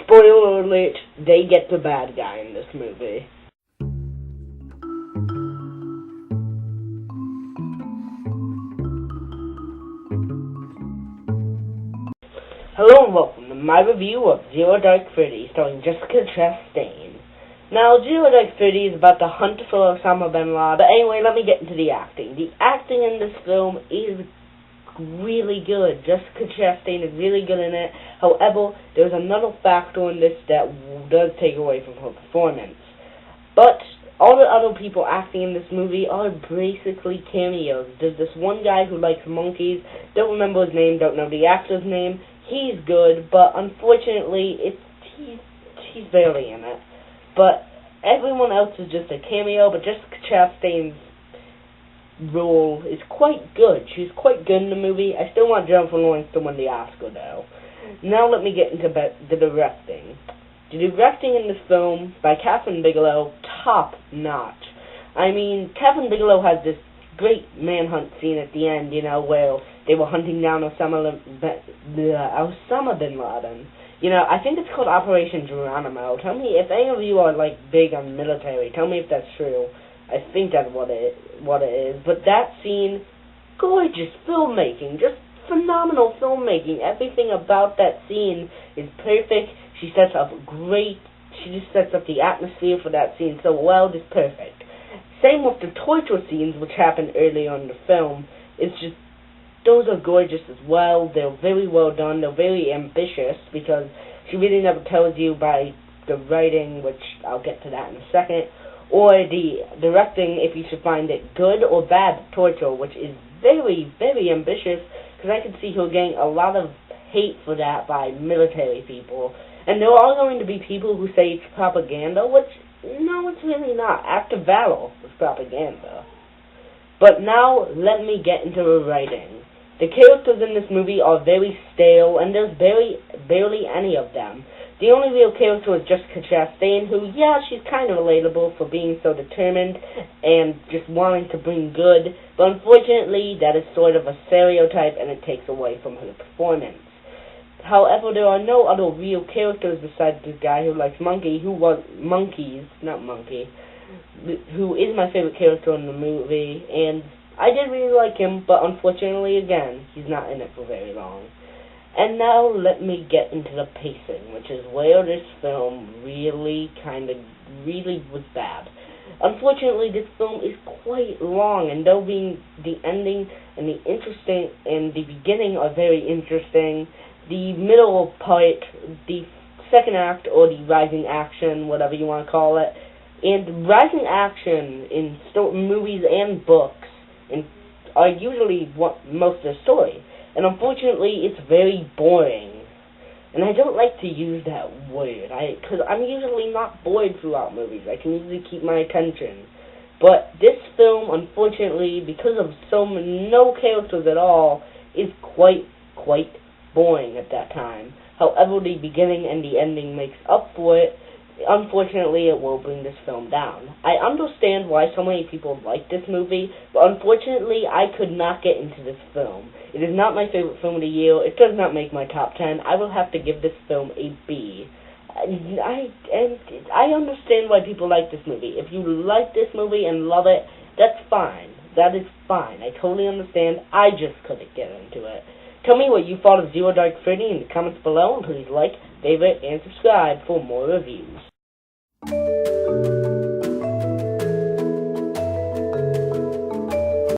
spoiler alert, they get the bad guy in this movie. Hello and welcome to my review of Zero Dark Thirty, starring Jessica Chastain. Now, Zero Dark 30 is about the hunt for Osama bin Laden, but anyway, let me get into the acting. The acting in this film is really good. Jessica Chastain is really good in it. However, there's another factor in this that does take away from her performance. But all the other people acting in this movie are basically cameos. There's this one guy who likes monkeys, don't remember his name, don't know the actor's name. He's good, but unfortunately, he's barely in it. But everyone else is just a cameo, but Jessica Chastain's role is quite good. She's quite good in the movie. I still want Jennifer Lawrence to win the Oscar, though. Now let me get into the directing. The directing in this film by Kathryn Bigelow, top notch. I mean, Kathryn Bigelow has this great manhunt scene at the end, where they were hunting down Osama bin Laden. I think it's called Operation Geronimo. Tell me if any of you are big on military. Tell me if that's true. I think that's what it is. But that scene, gorgeous filmmaking, just phenomenal filmmaking. Everything about that scene is perfect. She just sets up the atmosphere for that scene so well. Just perfect. Same with the torture scenes, which happened earlier in the film. Those are gorgeous as well. They're very well done. They're very ambitious because she really never tells you by the writing, which I'll get to that in a second, or the directing if you should find it good or bad torture, which is very, very ambitious because I can see her getting a lot of hate for that by military people. And there are going to be people who say it's propaganda, which, no, it's really not. Act of Valor was propaganda. But now, let me get into the writing. The characters in this movie are very stale, and there's barely any of them. The only real character is Jessica Chastain, who, yeah, she's kind of relatable for being so determined and just wanting to bring good, but unfortunately, that is sort of a stereotype, and it takes away from her performance. However, there are no other real characters besides this guy who likes monkeys, who is my favorite character in the movie, and I did really like him, but unfortunately, again, he's not in it for very long. And now, let me get into the pacing, which is where this film really was bad. Unfortunately, this film is quite long, and though being the ending and the beginning are very interesting, the middle part, the second act, or the rising action, whatever you want to call it, and rising action in movies and books are usually most of the story. And unfortunately, it's very boring. And I don't like to use that word, because I'm usually not bored throughout movies. I can usually keep my attention. But this film, unfortunately, because of no characters at all, is quite boring at that time. However, the beginning and the ending makes up for it. Unfortunately, it will bring this film down. I understand why so many people like this movie, but unfortunately, I could not get into this film. It is not my favorite film of the year. It does not make my top 10. I will have to give this film a B. I understand why people like this movie. If you like this movie and love it, that's fine. That is fine. I totally understand. I just couldn't get into it. Tell me what you thought of Zero Dark 30 in the comments below, and please like, favorite, and subscribe for more reviews.